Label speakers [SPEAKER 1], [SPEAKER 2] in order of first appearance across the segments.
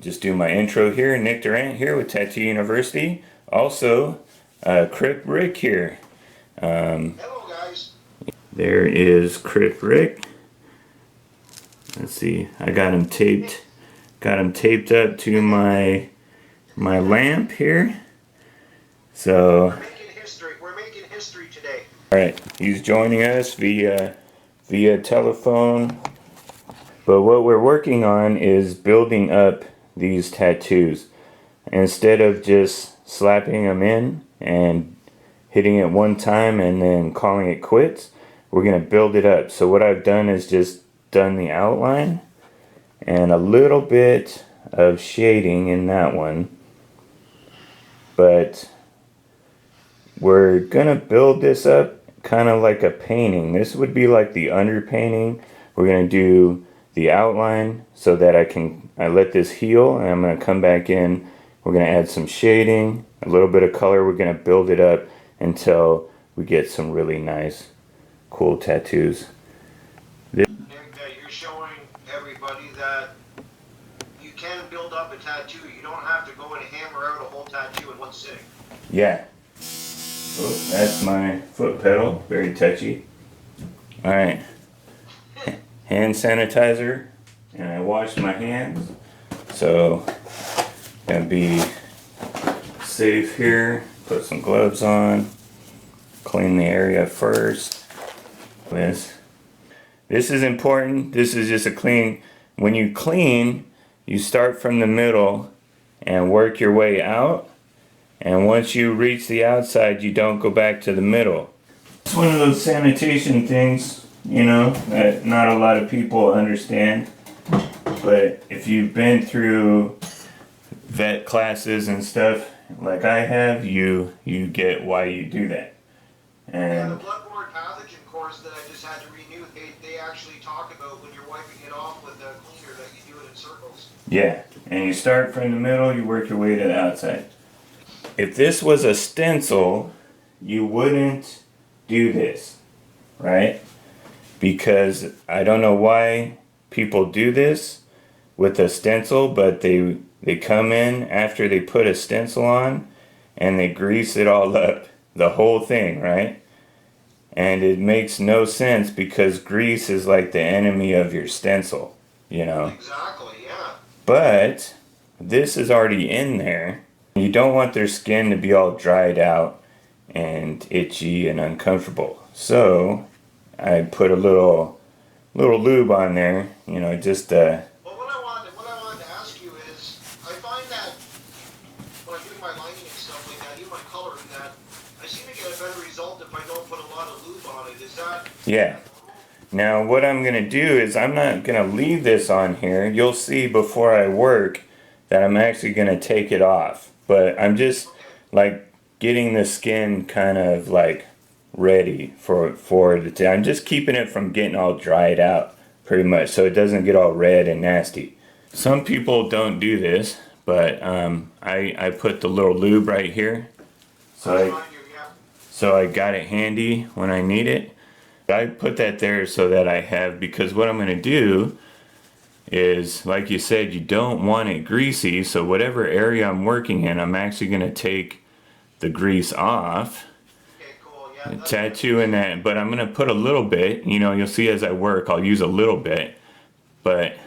[SPEAKER 1] just do my intro here. Nick Durant here with Tattoo University. Also, Crip Rick here.
[SPEAKER 2] Hello, guys.
[SPEAKER 1] There is Crip Rick. Let's see. I got him taped. Got him taped up to my lamp here. So.
[SPEAKER 2] We're making history. We're making history today.
[SPEAKER 1] All right. He's joining us via telephone. But what we're working on is building up these tattoos. Instead of just slapping them in and hitting it one time and then calling it quits, we're going to build it up. So what I've done is just done the outline and a little bit of shading in that one. But we're going to build this up kind of like a painting. This would be like the underpainting. We're going to do the outline so that I let this heal, and I'm going to come back in. We're going to add some shading, a little bit of color. We're going to build it up until we get some really nice, cool tattoos.
[SPEAKER 2] Nick, you're showing everybody that you can build up a tattoo. You don't have to go and hammer out a whole tattoo in one sitting.
[SPEAKER 1] Yeah. Oh, that's my foot pedal. Very touchy. All right. Hand sanitizer, and I washed my hands, so gotta be safe here. Put some gloves on, clean the area first. This is important. This is just a clean. When you clean, you start from the middle and work your way out, and once you reach the outside, you don't go back to the middle. It's one of those sanitation things, you know, that not a lot of people understand. But if you've been through vet classes and stuff like I have, you get why you do that.
[SPEAKER 2] And the
[SPEAKER 1] And
[SPEAKER 2] bloodborne pathogen course that I just had to renew, they actually talk about when you're wiping it off with a cleaner that you do it in circles.
[SPEAKER 1] yeah, and you start from the middle, you work your way to the outside. If this was a stencil, you wouldn't do this, right? Because I don't know why people do this with a stencil, but they come in after they put a stencil on and they grease it all up, the whole thing, right? And it makes no sense because grease is like the enemy of your stencil, you know?
[SPEAKER 2] Exactly, yeah.
[SPEAKER 1] But this is already in there. You don't want their skin to be all dried out and itchy and uncomfortable. So I put a little lube on there, you know, just
[SPEAKER 2] Well, what I wanted to ask you is, I find that when I'm doing my lining and stuff like that, even my coloring, that I seem to get a better result if I don't put a lot of lube on it. Is that?
[SPEAKER 1] yeah. Now what I'm gonna do is I'm not gonna leave this on here. You'll see before I work that I'm actually gonna take it off. But I'm just like getting the skin kind of like ready for the I'm just keeping it from getting all dried out pretty much so it doesn't get all red and nasty. Some people don't do this, but I put the little lube right here. So I got it handy when I need it. I put that there so that I have, because what I'm going to do is, like you said, you don't want it greasy, so whatever area I'm working in, I'm actually going to take the grease off,
[SPEAKER 2] Okay, cool. Yeah.
[SPEAKER 1] tattoo in that, but I'm going to put a little bit, you know, you'll see as I work, I'll use a little bit, but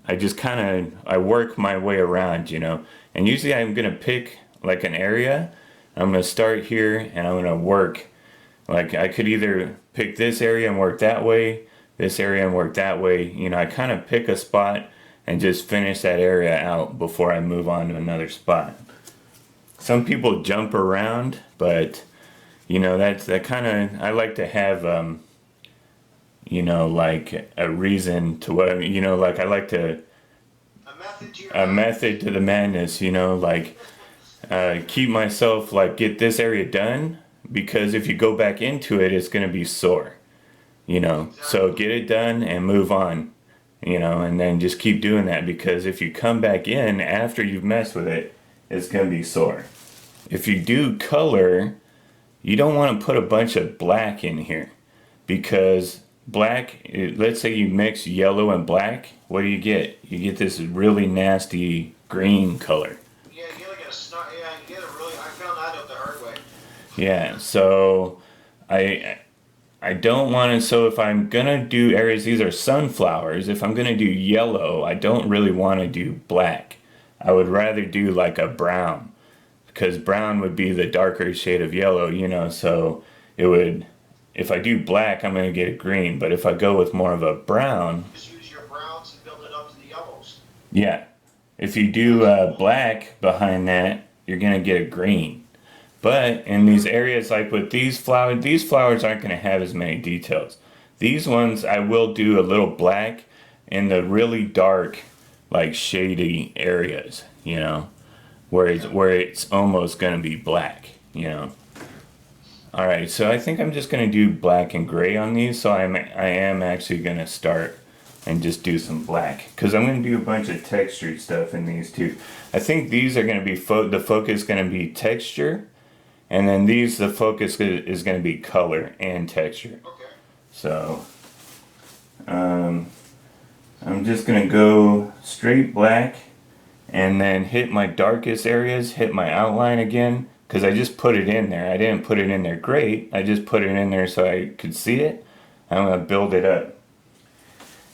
[SPEAKER 1] I just I work my way around, you know, and usually I'm going to pick like an area, I'm going to start here, and I'm going to work, like I could either pick this area and work that way, this area and work that way, you know, I kind of pick a spot and just finish that area out before I move on to another spot. Some people jump around, but you know, that kind of, I like to have, you know, like a reason to what, you know, like I like to, a method to the madness, you know, like keep myself, like get this area done, because if you go back into it, it's going to be sore. You know, so get it done and move on, you know, and then just keep doing that, because if you come back in after you've messed with it, it's going to be sore. If you do color, you don't want to put a bunch of black in here, because black, let's say you mix yellow and black, what do you get? You get this really nasty green color.
[SPEAKER 2] Yeah, you get like a snot. Yeah, you get a really. I found that out the hard way.
[SPEAKER 1] Yeah, so I I don't want to, so if I'm gonna do areas, these are sunflowers, if I'm gonna do yellow, I don't really want to do black. I would rather do like a brown, because brown would be the darker shade of yellow, you know, so it would, if I do black, I'm gonna get a green, but if I go with more of a brown,
[SPEAKER 2] Just use your browns and build it up to the yellows.
[SPEAKER 1] yeah, if you do black behind that, you're gonna get a green. But in these areas, like with these flowers aren't going to have as many details. These ones, I will do a little black in the really dark, like shady areas, you know, where it's almost going to be black, you know. All right, so I think I'm just going to do black and gray on these. So I am actually going to start and just do some black, because I'm going to do a bunch of textured stuff in these too. I think these are going to be the focus going to be texture. And then these, the focus is going to be color and texture.
[SPEAKER 2] Okay.
[SPEAKER 1] So, I'm just going to go straight black and then hit my darkest areas, hit my outline again, because I just put it in there. I didn't put it in there great. I just put it in there so I could see it. I'm going to build it up.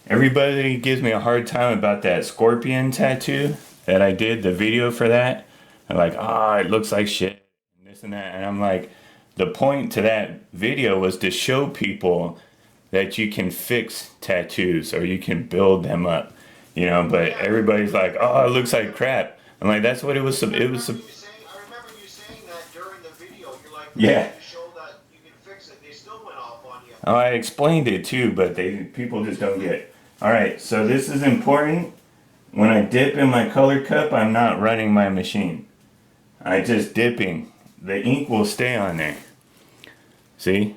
[SPEAKER 1] Everybody gives me a hard time about that scorpion tattoo that I did, the video for that. They're like, it looks like shit. And that, and I'm like, the point to that video was to show people that you can fix tattoos or you can build them up, you know. But everybody's like, it looks like crap. I'm like, that's what it was. It was.
[SPEAKER 2] I remember you saying that during the video. You're like,
[SPEAKER 1] Yeah.
[SPEAKER 2] to show that you can fix it. They still went off on you.
[SPEAKER 1] Oh, I explained it too, but people just don't get it. All right, so this is important. When I dip in my color cup, I'm not running my machine. I just dipping. The ink will stay on there. See?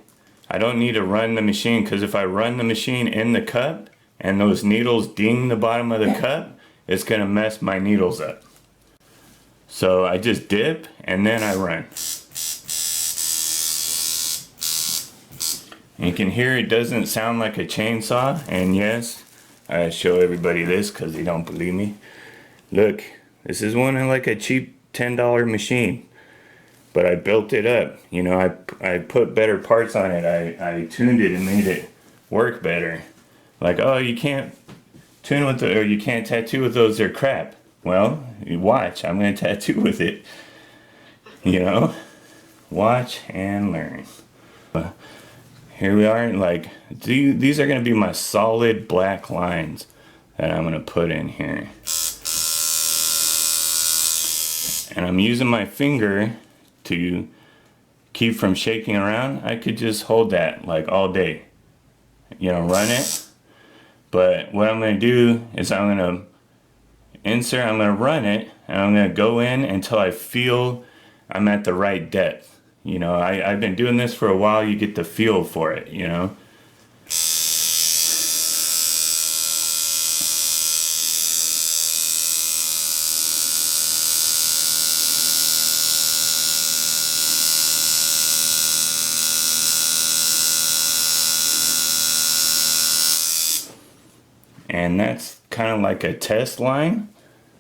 [SPEAKER 1] I don't need to run the machine, because if I run the machine in the cup and those needles ding the bottom of the cup, it's going to mess my needles up. So I just dip and then I run. And you can hear it doesn't sound like a chainsaw. And yes, I show everybody this because they don't believe me. Look, this is one of like a cheap $10 machine. But I built it up, you know, I put better parts on it. I tuned it and made it work better. Like, you can't tune with or you can't tattoo with those, they're crap. Well, you watch, I'm gonna tattoo with it. You know? Watch and learn. Here we are, like, these are gonna be my solid black lines that I'm gonna put in here. And I'm using my finger to keep from shaking around. I could just hold that like all day, you know, run it. But what I'm going to do is I'm going to insert, I'm going to run it, and I'm going to go in until I feel I'm at the right depth. You know, I've been doing this for a while. You get the feel for it, you know. And that's kind of like a test line.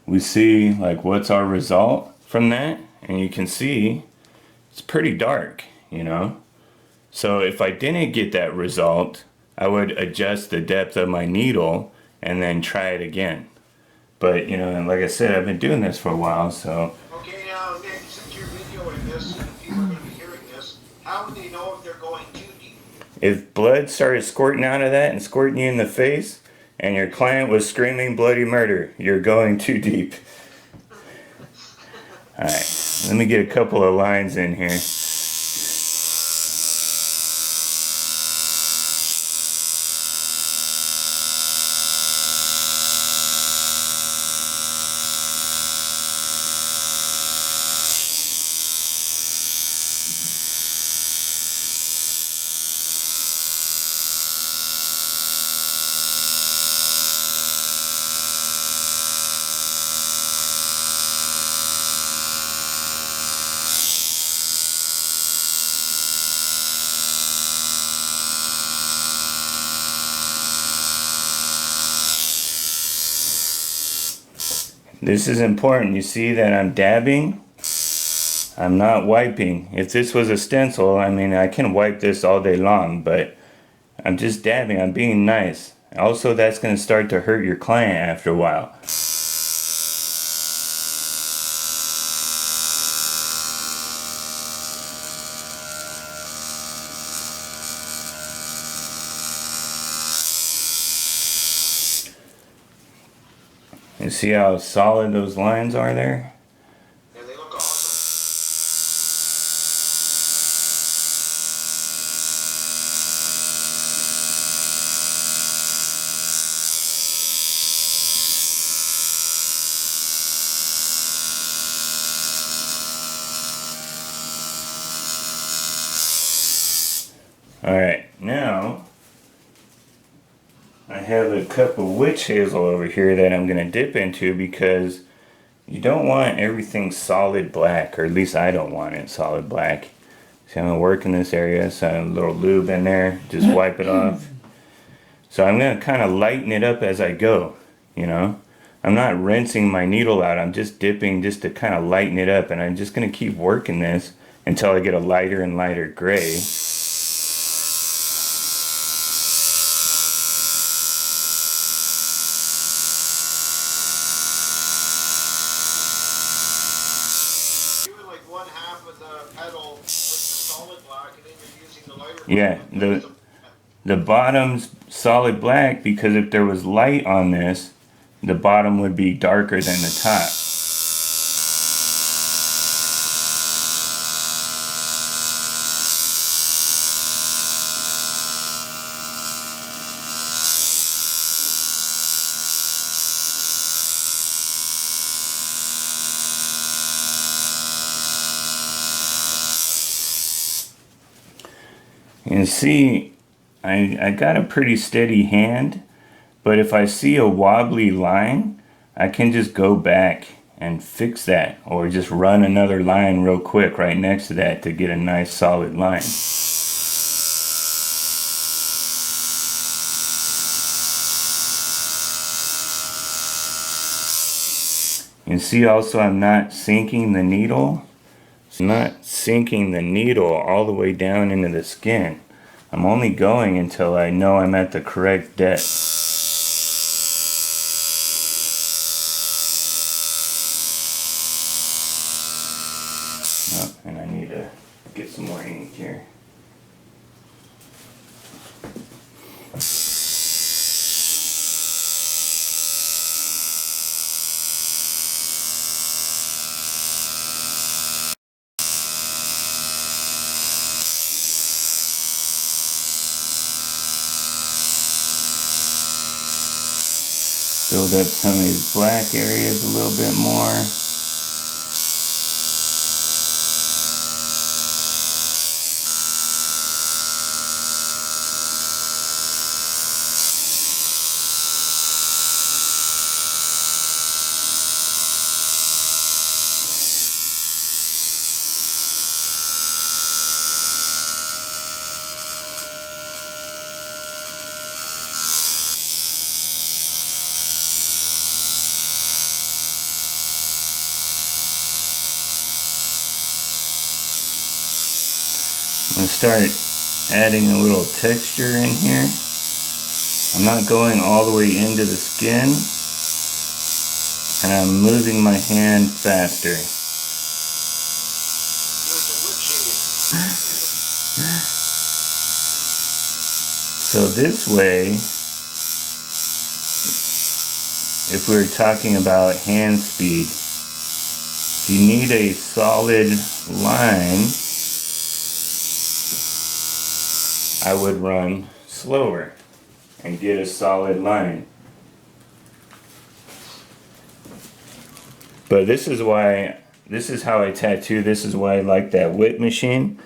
[SPEAKER 1] We see like what's our result from that, and you can see it's pretty dark, you know. So if I didn't get that result, I would adjust the depth of my needle and then try it again. But you know, and like I said, I've been doing this for a while, so.
[SPEAKER 2] Okay, now Nick, since you're videoing this and people are going to be hearing this, how would they know if they're going too deep?
[SPEAKER 1] If blood started squirting out of that and squirting you in the face, and your client was screaming bloody murder, you're going too deep. Alright, let me get a couple of lines in here. This is important. You see that I'm dabbing? I'm not wiping. If this was a stencil, I mean, I can wipe this all day long, but I'm just dabbing. I'm being nice. Also, that's going to start to hurt your client after a while. You see how solid those lines are there?
[SPEAKER 2] Yeah, they look awesome.
[SPEAKER 1] Alright, now I have a cup of witch hazel over here that I'm going to dip into because you don't want everything solid black, or at least I don't want it solid black. See, I'm going to work in this area, so a little lube in there, just wipe it off. So I'm going to kind of lighten it up as I go, you know. I'm not rinsing my needle out, I'm just dipping just to kind of lighten it up, and I'm just going to keep working this until I get a lighter and lighter gray.
[SPEAKER 2] Doing like one half of the pedal with the solid black, and then you're using the lighter.
[SPEAKER 1] Yeah, the bottom's solid black because if there was light on this, the bottom would be darker than the top. And see, I got a pretty steady hand, but if I see a wobbly line, I can just go back and fix that, or just run another line real quick right next to that to get a nice solid line. You see also I'm not sinking the needle. I'm not sinking the needle all the way down into the skin. I'm only going until I know I'm at the correct depth. Oh, and I need to get some more ink here. Build up some of these black areas a little bit more. I'm going to start adding a little texture in here. I'm not going all the way into the skin, and I'm moving my hand faster. So this way, if we were talking about hand speed, if you need a solid line, I would run slower and get a solid line. But this is how I tattoo. This is why I like that whip machine,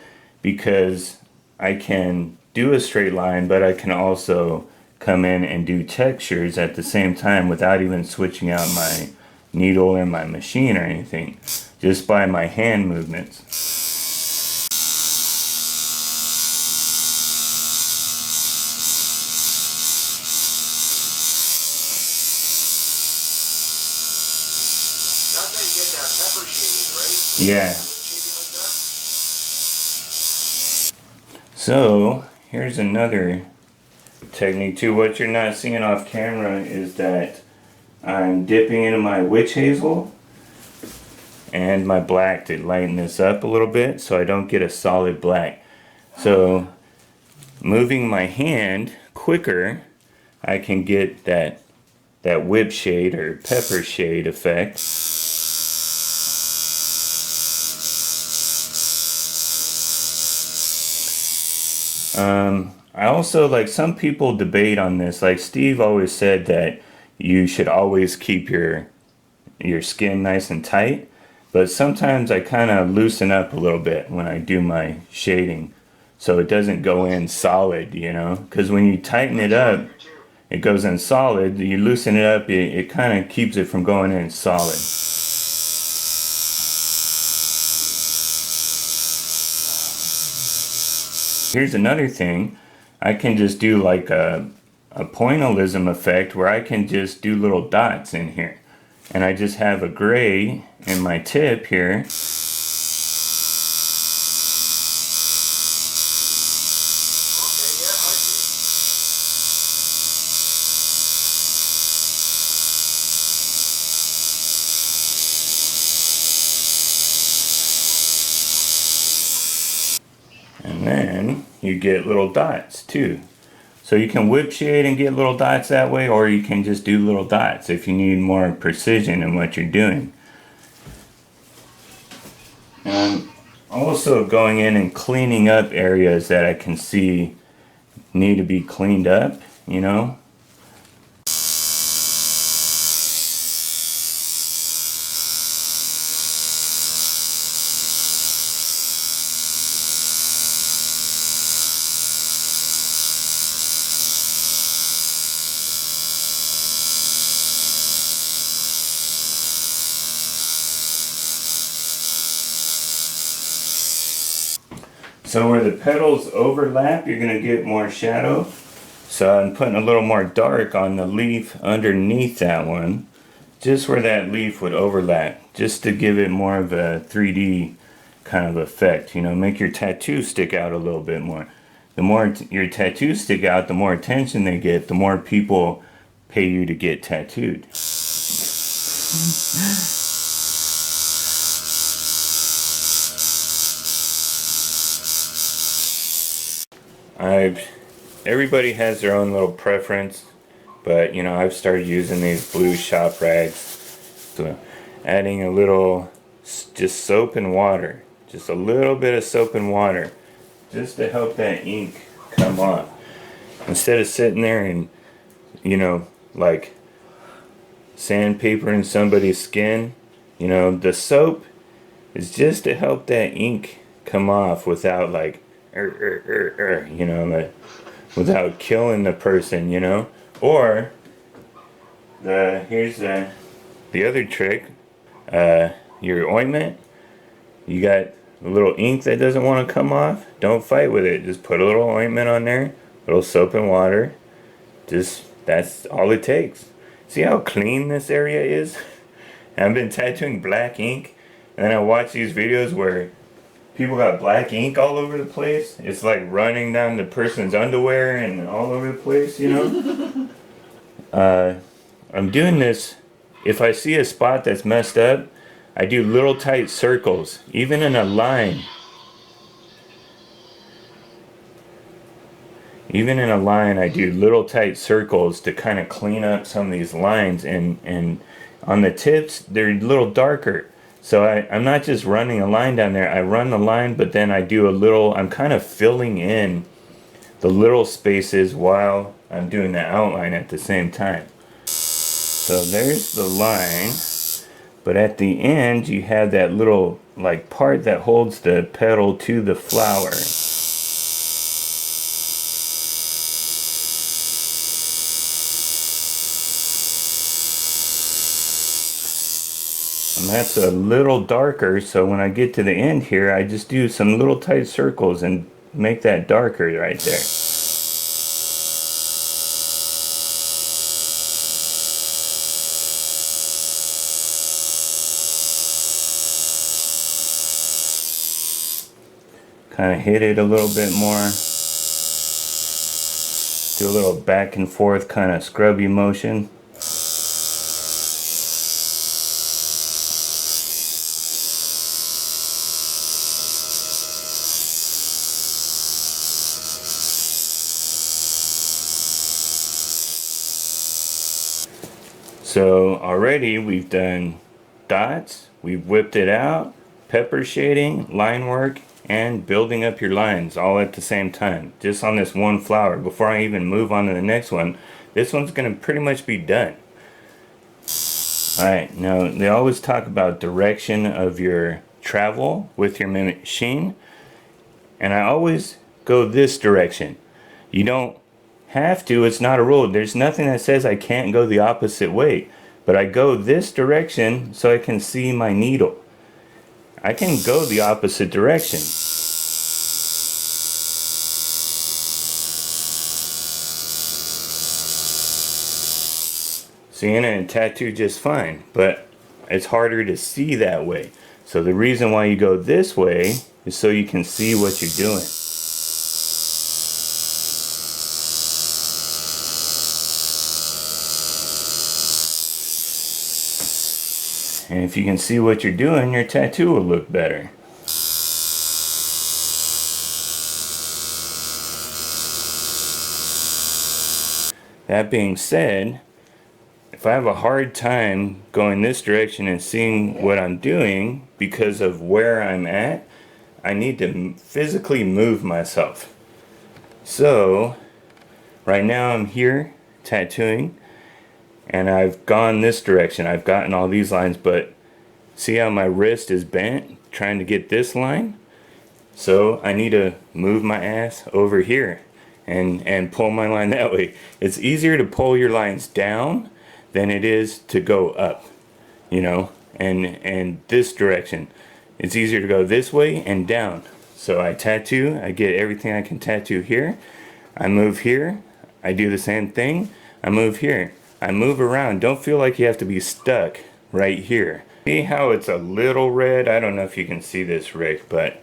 [SPEAKER 1] because I can do a straight line, but I can also come in and do textures at the same time without even switching out my needle or my machine or anything, just by my hand movements.
[SPEAKER 2] pepper shading, right?
[SPEAKER 1] Yeah.
[SPEAKER 2] Shading like that.
[SPEAKER 1] So here's another technique too. What you're not seeing off camera is that I'm dipping into my witch hazel and my black to lighten this up a little bit so I don't get a solid black. So moving my hand quicker, I can get that whip shade or pepper shade effect. I also, like, some people debate on this. Like Steve always said that you should always keep your skin nice and tight, but sometimes I kind of loosen up a little bit when I do my shading so it doesn't go in solid, you know, because when you tighten it up it goes in solid. You loosen it up, it kind of keeps it from going in solid. Here's another thing. I can just do like a pointillism effect where I can just do little dots in here. And I just have a gray in my tip here. And then you get little dots too. So you can whip shade and get little dots that way, or you can just do little dots if you need more precision in what you're doing. And I'm also going in and cleaning up areas that I can see need to be cleaned up, you know. So where the petals overlap, you're going to get more shadow. So I'm putting a little more dark on the leaf underneath that one, just where that leaf would overlap, just to give it more of a 3D kind of effect, you know, make your tattoo stick out a little bit more. The more your tattoos stick out, the more attention they get, the more people pay you to get tattooed. Everybody has their own little preference, but you know, I've started using these blue shop rags. So adding a little just soap and water, just a little bit of soap and water, just to help that ink come off. Instead of sitting there and, you know, like sandpapering somebody's skin, you know, the soap is just to help that ink come off without like, you know, like, without killing the person, you know. Or here's the other trick. Your ointment, you got a little ink that doesn't want to come off, don't fight with it. Just put a little ointment on there, a little soap and water. Just, that's all it takes. See how clean this area is? I've been tattooing black ink, and then I watch these videos where people got black ink all over the place. It's like running down the person's underwear and all over the place, you know? I'm doing this, if I see a spot that's messed up, I do little tight circles, even in a line. Even in a line, I do little tight circles to kind of clean up some of these lines, and on the tips, they're a little darker. So I'm not just running a line down there. I run the line, but then I do a little, I'm kind of filling in the little spaces while I'm doing the outline at the same time. So there's the line, but at the end you have that little like part that holds the petal to the flower. And that's a little darker, so when I get to the end here, I just do some little tight circles and make that darker right there. Kind of hit it a little bit more. Do a little back and forth kind of scrubby motion. So already we've done dots, we've whipped it out, pepper shading, line work, and building up your lines all at the same time, just on this one flower. Before I even move on to the next one, this one's going to pretty much be done. Alright, now they always talk about direction of your travel with your machine, and I always go this direction. You don't have to, it's not a rule. There's nothing that says I can't go the opposite way, but I go this direction so I can see my needle. I can go the opposite direction. Seeing it in tattoo just fine, but it's harder to see that way. So the reason why you go this way is so you can see what you're doing. And if you can see what you're doing, your tattoo will look better. That being said, if I have a hard time going this direction and seeing what I'm doing because of where I'm at, I need to physically move myself. So, right now I'm here tattooing, and I've gone this direction. I've gotten all these lines, but see how my wrist is bent trying to get this line? So I need to move my ass over here and pull my line that way. It's easier to pull your lines down than it is to go up, you know, and this direction. It's easier to go this way and down. So I tattoo, I get everything I can tattoo here. I move here, I do the same thing, I move here. I move around. Don't feel like you have to be stuck right here. See how it's a little red? I don't know if you can see this, Rick, but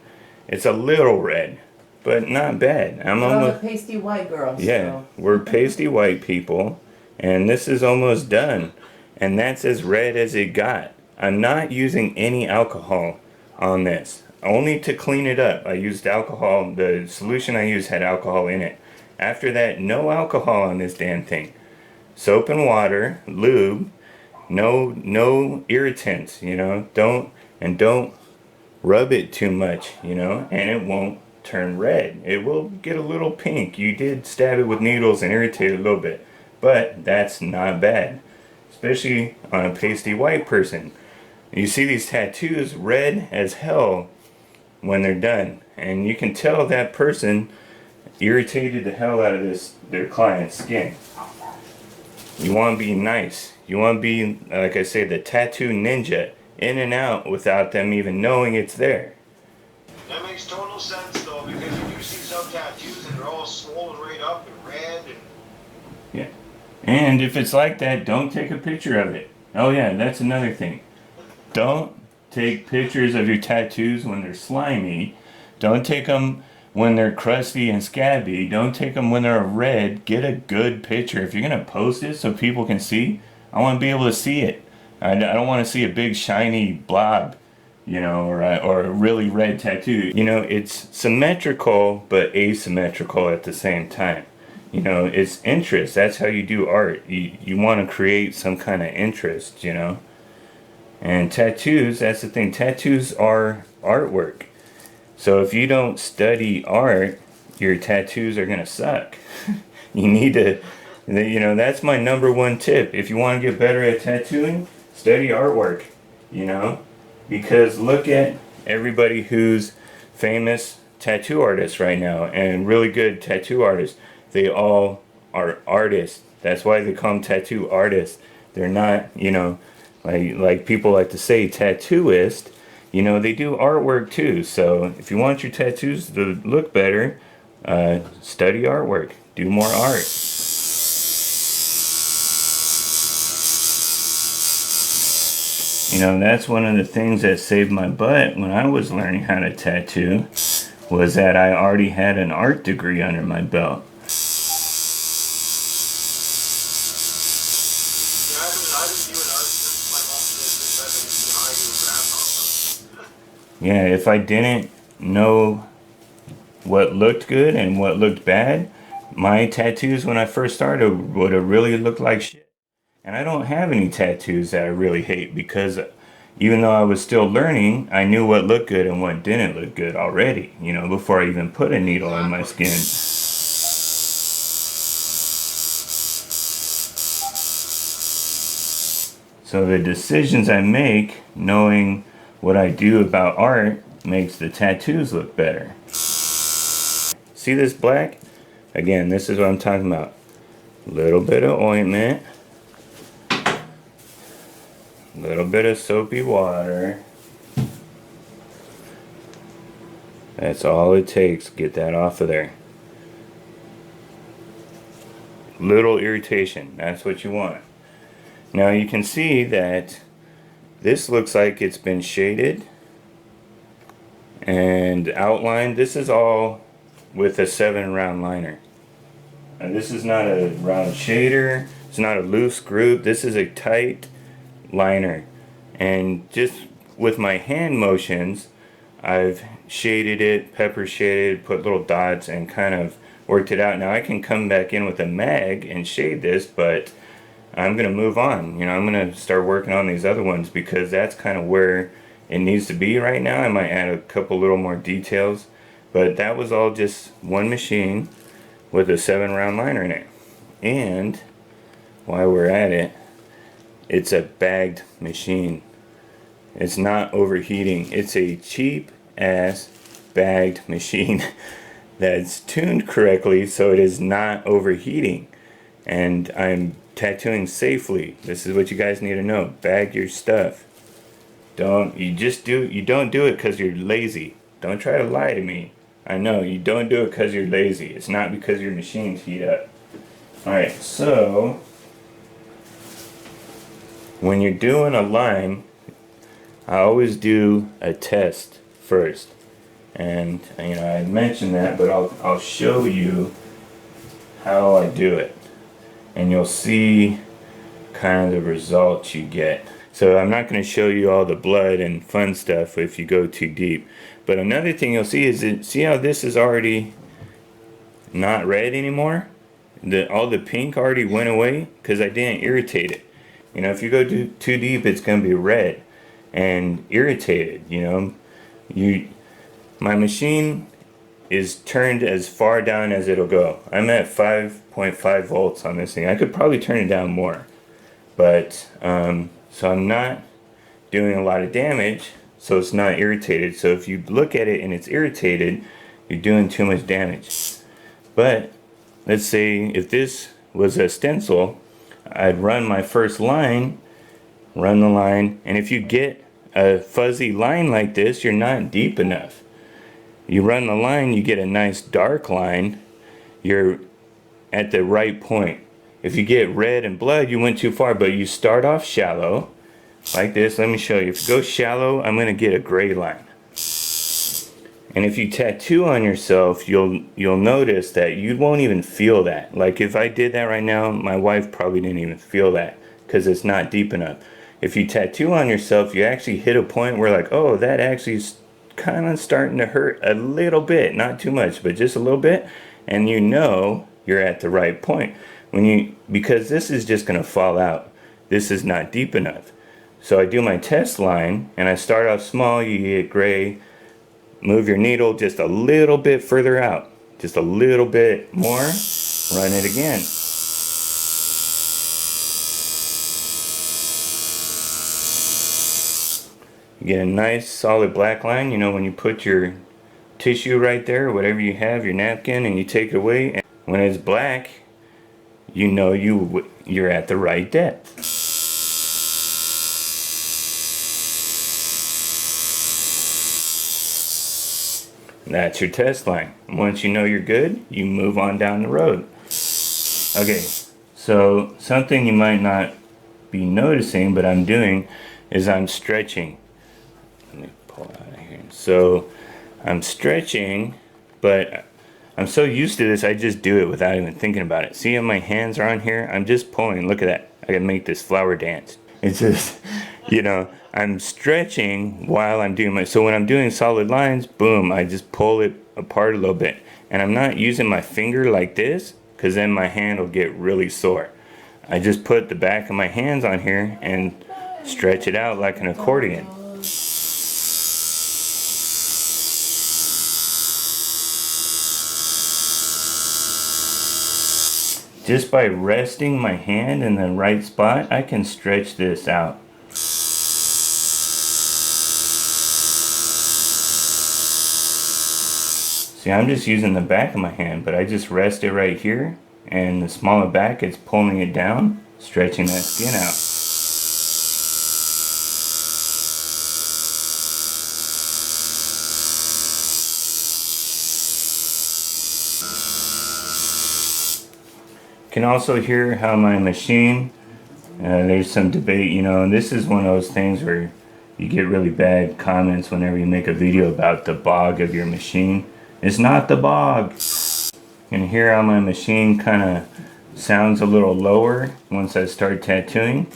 [SPEAKER 1] it's a little red, but not bad. I'm almost
[SPEAKER 3] the pasty white girls.
[SPEAKER 1] yeah.
[SPEAKER 3] So.
[SPEAKER 1] We're pasty white people, and this is almost done, and that's as red as it got. I'm not using any alcohol on this, only to clean it up. I used alcohol. The solution I used had alcohol in it. After that, no alcohol on this damn thing. Soap and water, lube, no irritants, you know, don't rub it too much, you know, and it won't turn red. It will get a little pink. You did stab it with needles and irritate it a little bit, but that's not bad, especially on a pasty white person. You see these tattoos red as hell when they're done, and you can tell that person irritated the hell out of their client's skin. You want to be nice. You want to be, like I say, the tattoo ninja, in and out without them even knowing it's there.
[SPEAKER 2] That makes total sense, though, because you do see some tattoos and they're all swollen right up and red.
[SPEAKER 1] Yeah. And if it's like that, don't take a picture of it. Oh yeah, that's another thing. Don't take pictures of your tattoos when they're slimy. Don't take them when they're crusty and scabby. Don't take them when they're red. Get a good picture. If you're going to post it so people can see, I want to be able to see it. I don't want to see a big shiny blob, you know, or a really red tattoo. You know, it's symmetrical but asymmetrical at the same time. You know, it's interest. That's how you do art. You want to create some kind of interest, you know. And tattoos, that's the thing. Tattoos are artwork. So if you don't study art, your tattoos are going to suck. You need to, you know, that's my number one tip. If you want to get better at tattooing, study artwork, you know. Because look at everybody who's famous tattoo artists right now and really good tattoo artists. They all are artists. That's why they call them tattoo artists. They're not, you know, like people like to say tattooist. You know, they do artwork too. So if you want your tattoos to look better, study artwork. Do more art. You know, that's one of the things that saved my butt when I was learning how to tattoo, was that I already had an art degree under my belt.
[SPEAKER 2] Yeah, I didn't do an art since my mom said that I was behind you
[SPEAKER 1] Yeah, if I didn't know what looked good and what looked bad, my tattoos when I first started would have really looked like shit. And I don't have any tattoos that I really hate because even though I was still learning, I knew what looked good and what didn't look good already, before I even put a needle in my skin. So the decisions I make, knowing what I do about art, makes the tattoos look better. See this black? Again, this is what I'm talking about. Little bit of ointment. Little bit of soapy water. That's all it takes. Get that off of there. Little irritation. That's what you want. Now you can see that this looks like it's been shaded and outlined. This is all with a 7 round liner. And this is not a round shader. It's not a loose group. This is a tight liner. And just with my hand motions, I've shaded it, pepper shaded, put little dots and kind of worked it out. Now I can come back in with a mag and shade this, but I'm going to move on. I'm going to start working on these other ones because that's kind of where it needs to be right now. I might add a couple little more details, but that was all just one machine with a 7 round liner in it. And while we're at it, it's a bagged machine. It's not overheating. It's a cheap ass bagged machine that's tuned correctly so it is not overheating. And I'm tattooing safely. This is what you guys need to know. Bag your stuff. You don't do it because you're lazy. Don't try to lie to me. I know you don't do it because you're lazy. It's not because your machines heat up. Alright, so when you're doing a line, I always do a test first. And I mentioned that, but I'll show you how I do it. And you'll see kind of the results you get. So I'm not going to show you all the blood and fun stuff if you go too deep. But another thing you'll see is see how this is already not red anymore? All the pink already went away because I didn't irritate it. If you go too deep, it's going to be red and irritated. My machine is turned as far down as it'll go. I'm at 5.5 volts on this thing. I could probably turn it down more, but so I'm not doing a lot of damage, so it's not irritated. So if you look at it and it's irritated, you're doing too much damage. But let's say if this was a stencil, I'd run my first line, run the line, and if you get a fuzzy line like this, you're not deep enough. You run the line, you get a nice dark line, you're at the right point. If you get red and blood, you went too far, but you start off shallow, like this. Let me show you. If you go shallow, I'm going to get a gray line. And if you tattoo on yourself, you'll notice that you won't even feel that. Like if I did that right now, my wife probably didn't even feel that because it's not deep enough. If you tattoo on yourself, you actually hit a point where like, oh, that actually is kind of starting to hurt a little bit, not too much, but just a little bit, and you're at the right point. Because this is just going to fall out. This is not deep enough. So I do my test line and I start off small, you get gray, move your needle just a little bit further out, just a little bit more, run it again. You get a nice solid black line. When you put your tissue right there, whatever you have, your napkin, and you take it away, and when it's black, you're at the right depth. That's your test line. Once you know you're good, you move on down the road. Okay, so something you might not be noticing, but I'm doing, is I'm stretching. Let me pull out of here. So I'm stretching but I'm so used to this, I just do it without even thinking about it. See how my hands are on here? I'm just pulling. Look at that. I can make this flower dance. It's just, you know, I'm stretching while I'm doing my, so when I'm doing solid lines, boom, I just pull it apart a little bit. And I'm not using my finger like this, because then my hand will get really sore. I just put the back of my hands on here and stretch it out like an accordion. Just by resting my hand in the right spot, I can stretch this out. See, I'm just using the back of my hand, but I just rest it right here, and the smaller back, it's pulling it down, stretching that skin out. Can also hear how my machine, there's some debate, you know, and this is one of those things where you get really bad comments whenever you make a video about the bog of your machine. It's not the bog. You can hear how my machine kind of sounds a little lower once I start tattooing.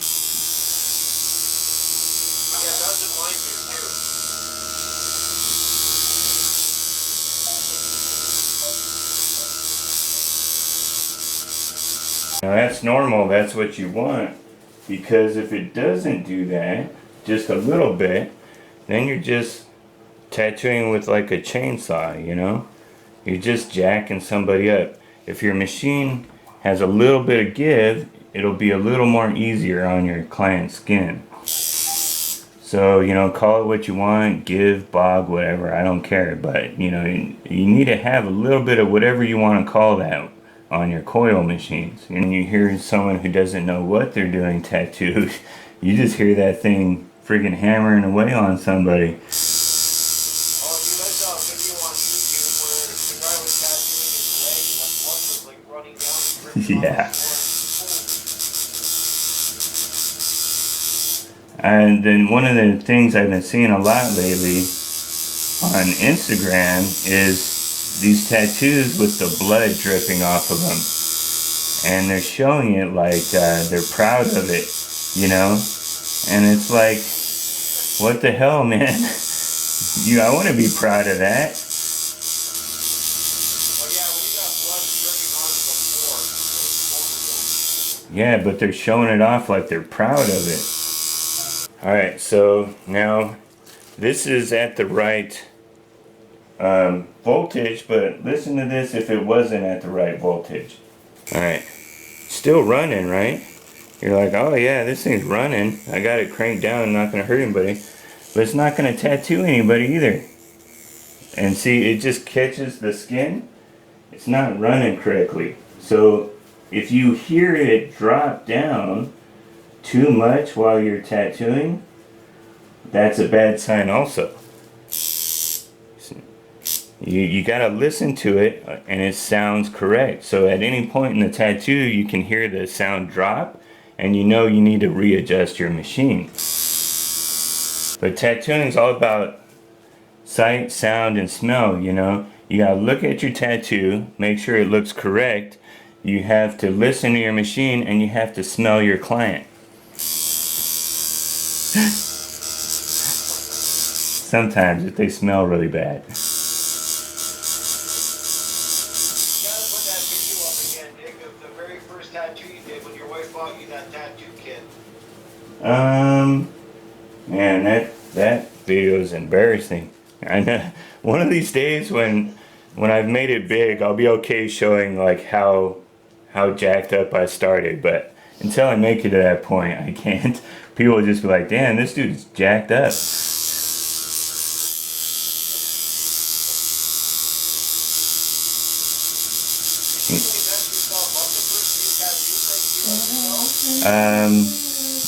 [SPEAKER 1] Now that's normal, that's what you want, because if it doesn't do that, just a little bit, then you're just tattooing with like a chainsaw, you know? You're just jacking somebody up. If your machine has a little bit of give, it'll be a little more easier on your client's skin. So, you know, call it what you want, give, bog, whatever, I don't care, but, you know, you need to have a little bit of whatever you want to call that on your coil machines. And you hear someone who doesn't know what they're doing tattooed, you just hear that thing friggin' hammering away on somebody. Yeah. And then one of the things I've been seeing a lot lately on Instagram is these tattoos with the blood dripping off of them, and they're showing it like they're proud of it, you know, and it's like, what the hell, man? I want to be proud of that. Yeah, but they're showing it off like they're proud of it. Alright, so now this is at the right voltage, but listen to this if it wasn't at the right voltage. Alright, still running, right? You're like, oh yeah, this thing's running. I got it cranked down, not going to hurt anybody. But it's not going to tattoo anybody either. And see, it just catches the skin. It's not running correctly. So if you hear it drop down too much while you're tattooing, that's a bad sign also. You gotta listen to it and it sounds correct. So at any point in the tattoo you can hear the sound drop and you know you need to readjust your machine. But tattooing is all about sight, sound, and smell, you know. You gotta look at your tattoo, make sure it looks correct. You have to listen to your machine and you have to smell your client. Sometimes if they smell really bad. Man, that video is embarrassing. I know one of these days when I've made it big, I'll be okay showing like how jacked up I started, but until I make it to that point, I can't. People will just be like, damn, this dude's jacked up.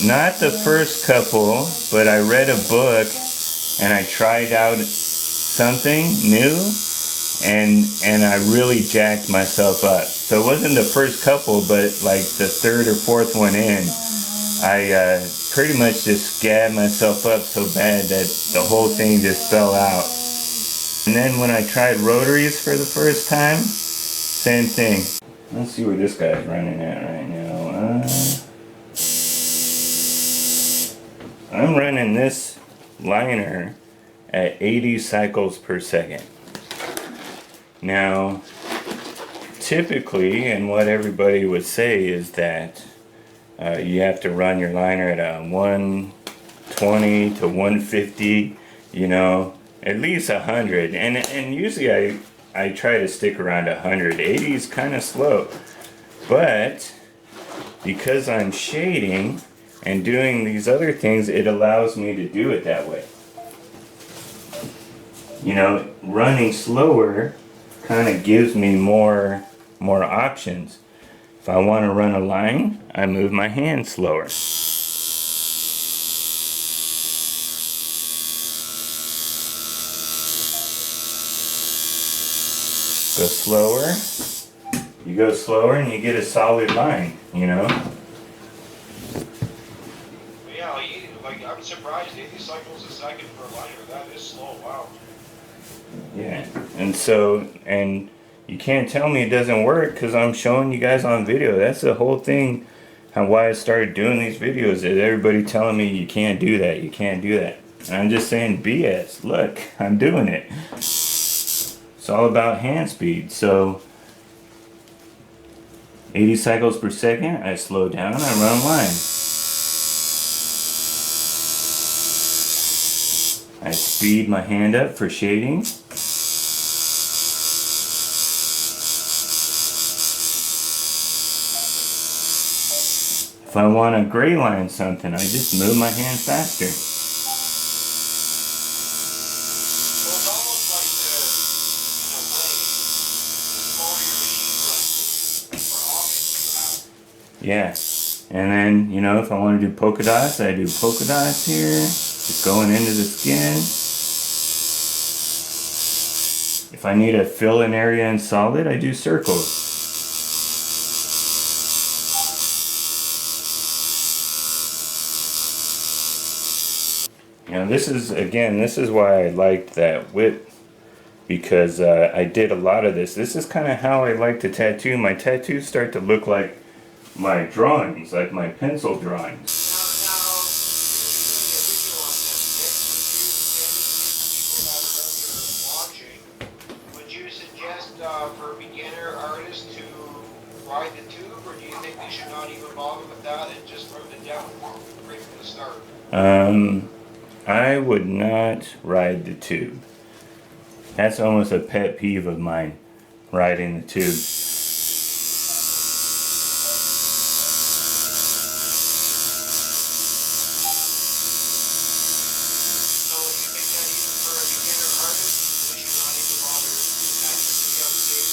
[SPEAKER 1] Not the first couple, but I read a book and I tried out something new and I really jacked myself up. So it wasn't the first couple, but like the third or fourth one in, I pretty much just scabbed myself up so bad that the whole thing just fell out. And then when I tried rotaries for the first time, same thing. Let's see where this guy's running at right now. I'm running this liner at 80 cycles per second. Now, typically, and what everybody would say is that you have to run your liner at a 120 to 150, you know, at least 100. And usually I try to stick around 100. 80 is kind of slow. But because I'm shading and doing these other things, it allows me to do it that way. You know, running slower kind of gives me more options. If I want to run a line, I move my hand slower. Go slower. You go slower and you get a solid line, you know?
[SPEAKER 2] Yeah, like I'm surprised 80 cycles a second for a liner. That is slow. Wow.
[SPEAKER 1] Yeah, and so, and you can't tell me it doesn't work because I'm showing you guys on video. That's the whole thing, why I started doing these videos, is everybody telling me you can't do that, you can't do that. And I'm just saying BS, look, I'm doing it. It's all about hand speed. So 80 cycles per second, I slow down, I run line. I speed my hand up for shading. If I want to gray line something, I just move my hand faster.
[SPEAKER 2] Well, it's almost like in a way, the smaller your machine runs, the more options you have.
[SPEAKER 1] Yeah. And then, you know, if I want to do polka dots, I do polka dots here. Just going into the skin. If I need to fill an area in solid, I do circles. You know, this is why I liked that whip, because I did a lot of this. This is kind of how I like to tattoo. My tattoos start to look like my drawings, like my pencil drawings.
[SPEAKER 2] Would you suggest for beginner artists to ride the tube, or do you think they should not even bother with that and just run it down right from the start?
[SPEAKER 1] I would not ride the tube. That's almost a pet peeve of mine, riding the tube.
[SPEAKER 2] So you think that even for a beginner artist, they should not even bother with that, just to be on the safe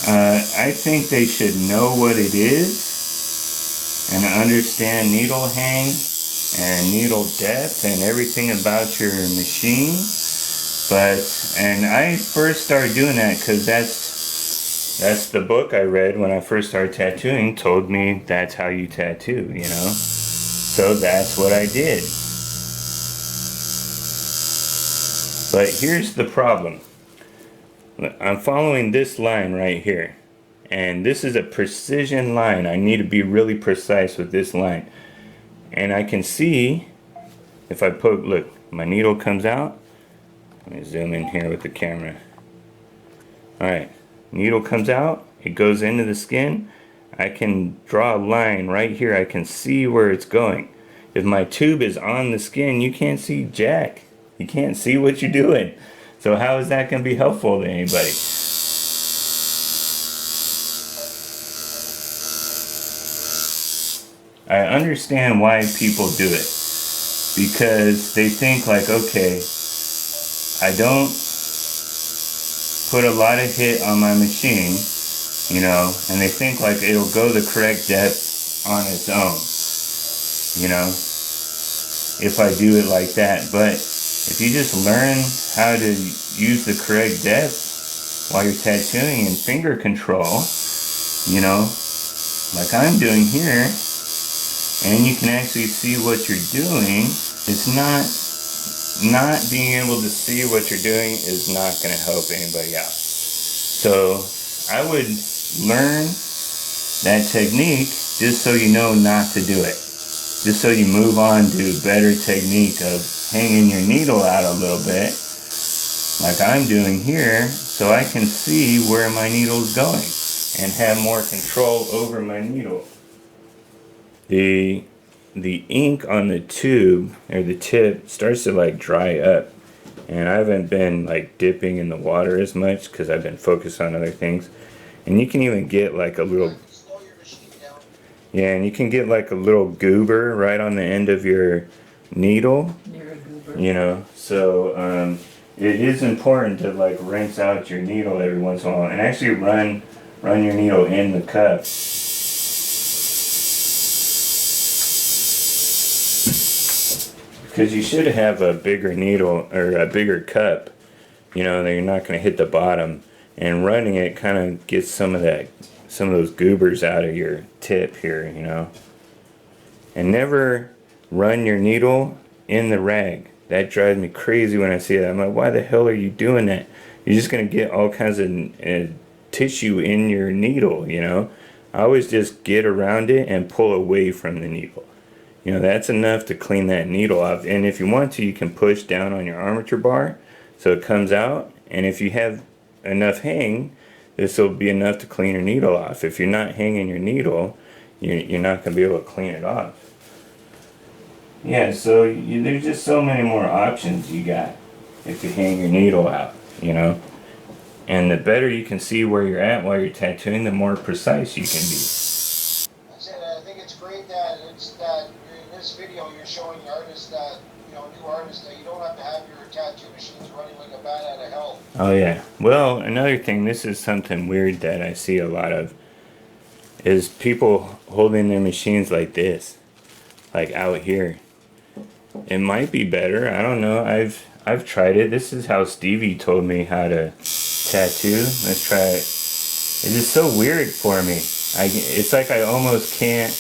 [SPEAKER 2] side?
[SPEAKER 1] I think they should know what it is and understand needle hang and needle depth and everything about your machine. And I first started doing that because that's the book I read when I first started tattooing, told me that's how you tattoo, you know? So that's what I did. But here's the problem. I'm following this line right here. And this is a precision line. I need to be really precise with this line. And I can see, if I poke, look, my needle comes out. Let me zoom in here with the camera. Alright, needle comes out, it goes into the skin. I can draw a line right here. I can see where it's going. If my tube is on the skin, you can't see jack. You can't see what you're doing. So how is that going to be helpful to anybody? I understand why people do it. Because they think like, okay, I don't put a lot of hit on my machine, you know, and they think like it'll go the correct depth on its own, you know, if I do it like that. But if you just learn how to use the correct depth while you're tattooing and finger control, you know, like I'm doing here, and you can actually see what you're doing, it's not not being able to see what you're doing is not going to help anybody out. So I would learn that technique just so you know not to do it. Just so you move on to a better technique of hanging your needle out a little bit, like I'm doing here, so I can see where my needle's going and have more control over my needle. The ink on the tube or the tip starts to like dry up, and I haven't been like dipping in the water as much because I've been focused on other things. And you can even get like a little,
[SPEAKER 2] Slow your machine down.
[SPEAKER 1] yeah, and you can get like a little goober right on the end of your needle,
[SPEAKER 3] Near a goober.
[SPEAKER 1] you know. So it is important to like rinse out your needle every once in a while, and actually run your needle in the cup. Because you should have a bigger needle or a bigger cup, you know, that you're not going to hit the bottom. And running it kind of gets some of those goobers out of your tip here, you know. And never run your needle in the rag. That drives me crazy when I see that. I'm like, why the hell are you doing that? You're just going to get all kinds of tissue in your needle, you know. I always just get around it and pull away from the needle. You know, that's enough to clean that needle off. And if you want to, you can push down on your armature bar so it comes out. And if you have enough hang, this will be enough to clean your needle off. If you're not hanging your needle, you're not going to be able to clean it off. Yeah, so there's just so many more options you got if you hang your needle out, you know. And the better you can see where you're at while you're tattooing, the more precise you can be.
[SPEAKER 2] I said, I think it's great that in this video you're showing artists that, you know, new artists, that you don't have to have your tattoo machines running like a bat out of hell.
[SPEAKER 1] Oh yeah. Well, another thing, this is something weird that I see a lot of, is people holding their machines like this, like out here. It might be better. I don't know. I've tried it. This is how Stevie told me how to tattoo. Let's try it. It's just so weird for me. It's like I almost can't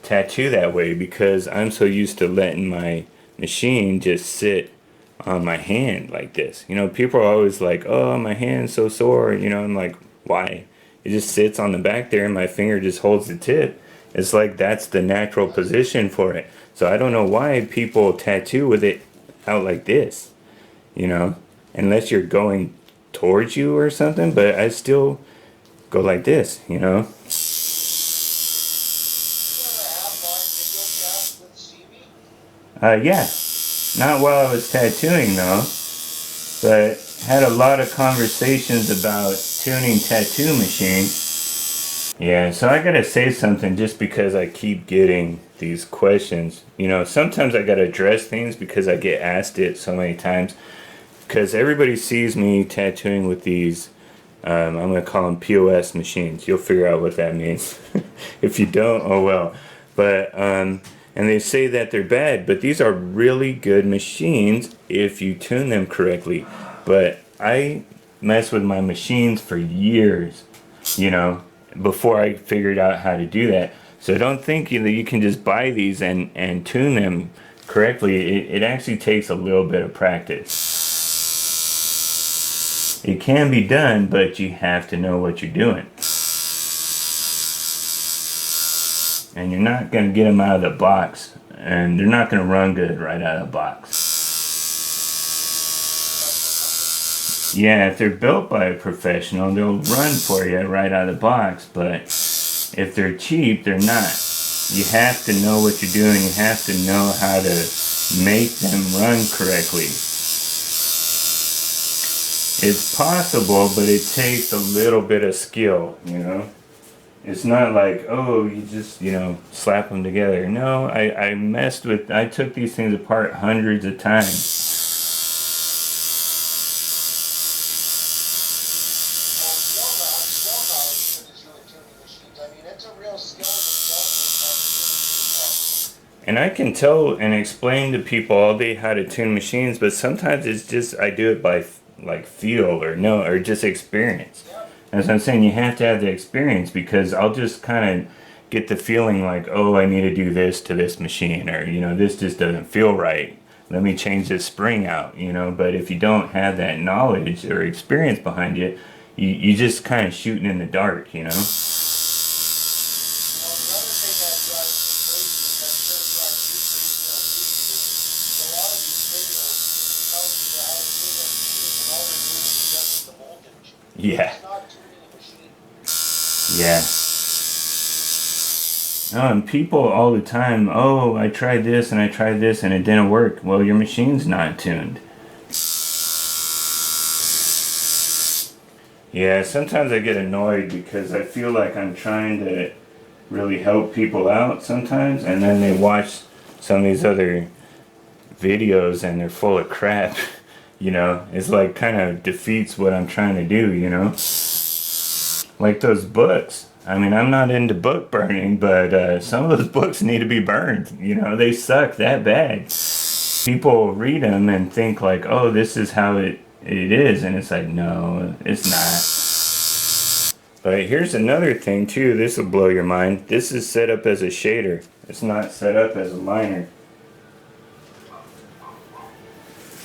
[SPEAKER 1] tattoo that way because I'm so used to letting my machine just sit on my hand like this. You know, people are always like, oh, my hand's so sore. You know, I'm like, why? It just sits on the back there and my finger just holds the tip. It's like that's the natural position for it. So I don't know why people tattoo with it out like this, you know, unless you're going towards you or something, but I still go like this, you know. Yeah, not while I was tattooing though, but had a lot of conversations about tuning tattoo machines. Yeah, so I gotta say something just because I keep getting these questions. You know, sometimes I gotta address things because I get asked it so many times. Because everybody sees me tattooing with these, I'm gonna call them POS machines. You'll figure out what that means. If you don't, oh well. But, and they say that they're bad, but these are really good machines if you tune them correctly. But I messed with my machines for years, you know, before I figured out how to do that. So don't think that you can just buy these and tune them correctly. It actually takes a little bit of practice. It can be done, but you have to know what you're doing. And you're not going to get them out of the box, and they're not going to run good right out of the box. Yeah, if they're built by a professional, they'll run for you right out of the box, but if they're cheap, they're not. You have to know what you're doing. You have to know how to make them run correctly. It's possible, but it takes a little bit of skill, you know? It's not like, oh, you just, you know, slap them together. No, I took these things apart hundreds of times. And I can tell and explain to people all day how to tune machines, but sometimes it's just, I do it by like feel or just experience. As I'm saying, you have to have the experience because I'll just kind of get the feeling like, oh, I need to do this to this machine, or, you know, this just doesn't feel right. let me change this spring out, you know. But if you don't have that knowledge or experience behind it, you just kind of shooting in the dark, you know.
[SPEAKER 2] Well, the other thing that drives me crazy, which I'm sure drives you crazy on YouTube, is a lot of these videos tell you how to tune their machines, and all they're doing is adjusting the voltage.
[SPEAKER 1] Yeah.
[SPEAKER 2] It's not tuning a machine.
[SPEAKER 1] Yeah. And people all the time, oh, I tried this and I tried this and it didn't work. Well, your machine's not tuned. Yeah, sometimes I get annoyed because I feel like I'm trying to really help people out sometimes, and then they watch some of these other videos and they're full of crap. You know, it's like kind of defeats what I'm trying to do, you know? Like those books. I mean, I'm not into book burning, but some of those books need to be burned. You know, they suck that bad. People read them and think like, oh, this is how it is. And it's like, no, it's not. But here's another thing too. This will blow your mind. This is set up as a shader. It's not set up as a liner.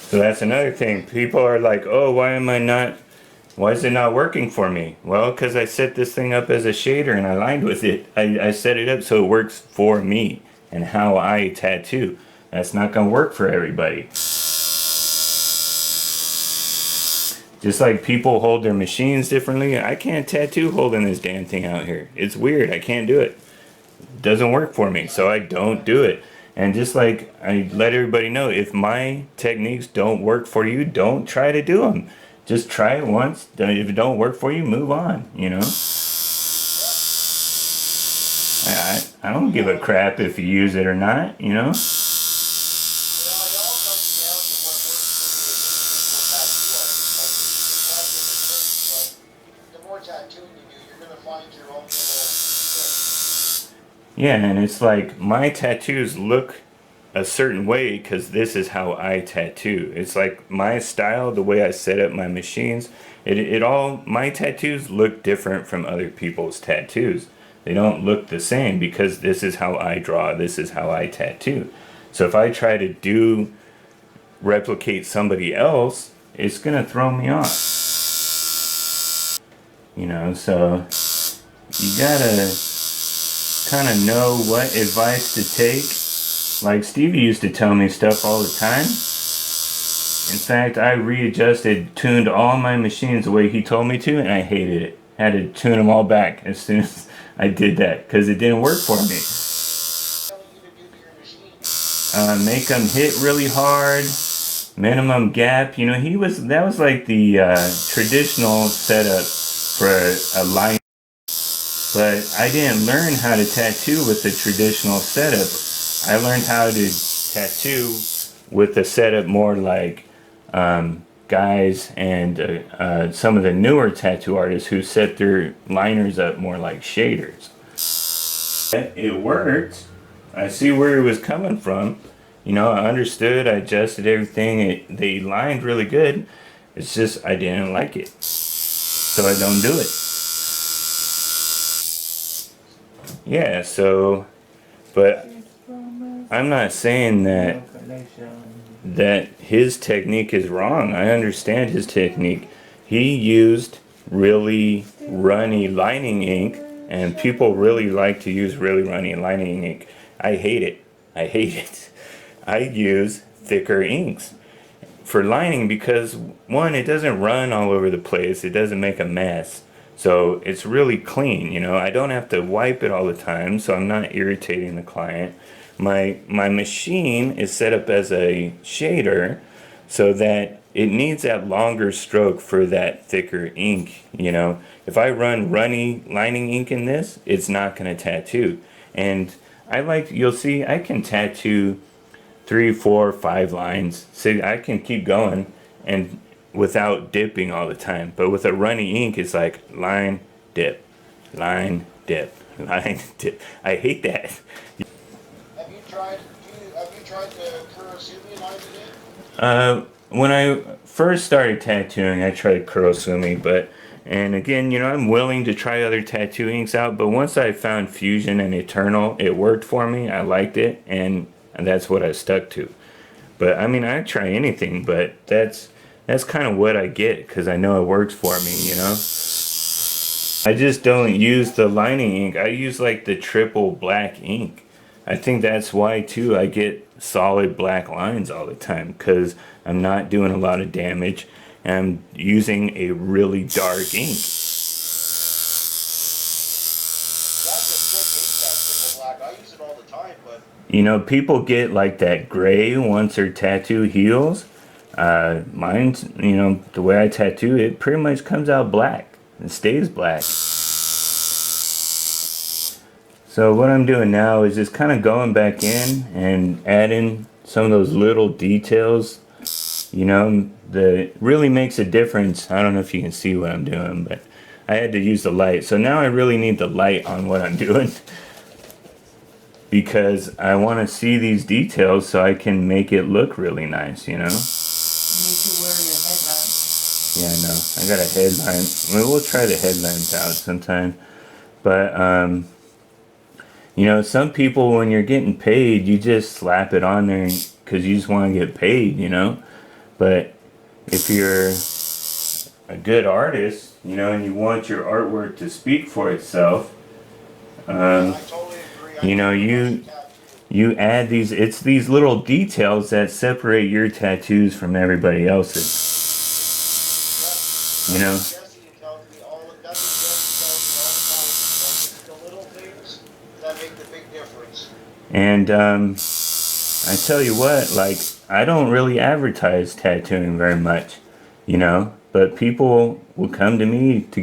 [SPEAKER 1] So that's another thing. People are like, oh, why is it not working for me? Well, because I set this thing up as a shader and I lined with it. I set it up so it works for me and how I tattoo. That's not going to work for everybody. Just like people hold their machines differently, I can't tattoo holding this damn thing out here. It's weird. I can't do it. It doesn't work for me, so I don't do it. And just like I let everybody know, if my techniques don't work for you, don't try to do them. Just try it once. If it don't work for you, move on, you know? I don't give a crap if you use it or not, you know?
[SPEAKER 2] Well, it all comes down to what works for the individual tattoo artist. Like, the more tattooing you do, you're going to find your own little niche.
[SPEAKER 1] Yeah, and it's like my tattoos look a certain way because this is how I tattoo. It's like my style, the way I set up my machines, my tattoos look different from other people's tattoos. They don't look the same because this is how I draw, this is how I tattoo. So if I try to replicate somebody else, it's gonna throw me off. You know, so you gotta kind of know what advice to take. Like Stevie used to tell me stuff all the time. In fact, I tuned all my machines the way he told me to, and I hated it. Had to tune them all back as soon as I did that, because it didn't work for me.
[SPEAKER 2] Telling you to do to your machine.
[SPEAKER 1] Make them hit really hard, minimum gap. You know, that was like the traditional setup for a line. But I didn't learn how to tattoo with the traditional setup. I learned how to tattoo with a setup more like guys and some of the newer tattoo artists who set their liners up more like shaders. It worked. I see where it was coming from. You know, I understood, I adjusted everything. They lined really good. It's just I didn't like it. So I don't do it. Yeah, so, but I'm not saying that his technique is wrong. I understand his technique. He used really runny lining ink, and people really like to use really runny lining ink. I hate it. I hate it. I use thicker inks for lining because, one, it doesn't run all over the place. It doesn't make a mess. So it's really clean, you know. I don't have to wipe it all the time, so I'm not irritating the client. My machine is set up as a shader so that it needs that longer stroke for that thicker ink, you know. If I run runny lining ink in this, it's not going to tattoo. And you'll see, I can tattoo 3, 4, 5 lines. See, I can keep going and without dipping all the time. But with a runny ink, it's like line, dip, line, dip, line, dip. I hate that.
[SPEAKER 2] Have you tried the Kurosumi line again?
[SPEAKER 1] When I first started tattooing, I tried Kurosumi, and again, you know, I'm willing to try other tattoo inks out, but once I found Fusion and Eternal, it worked for me. I liked it, and that's what I stuck to. But I mean, I try anything, but that's kind of what I get because I know it works for me, you know. I just don't use the lining ink. I use like the triple black ink. I think that's why too I get solid black lines all the time because I'm not doing a lot of damage and I'm using a really dark ink.
[SPEAKER 2] That's a good ink, that triple black. I use it all the time, but
[SPEAKER 1] You know, people get like that gray once their tattoo heals. Mine's, you know, the way I tattoo it pretty much comes out black. It stays black. So what I'm doing now is just kind of going back in and adding some of those little details, you know, that really makes a difference. I don't know if you can see what I'm doing, but I had to use the light. So now I really need the light on what I'm doing because I want to see these details so I can make it look really nice, you know?
[SPEAKER 3] You need to wear your headlamp.
[SPEAKER 1] Yeah, I know. I got a headlamp. Well, we'll try the headlamps out sometime. But, you know, some people, when you're getting paid, you just slap it on there because you just want to get paid, you know? But if you're a good artist, you know, and you want your artwork to speak for itself,
[SPEAKER 2] I totally agree.
[SPEAKER 1] you know, you add these, it's these little details that separate your tattoos from everybody else's, you know?
[SPEAKER 2] Jesse tells me all the, that's what Jesse tells me all the time. You know, it's the little things that make the big difference.
[SPEAKER 1] And I tell you what, like, I don't really advertise tattooing very much, you know, but people will come to me to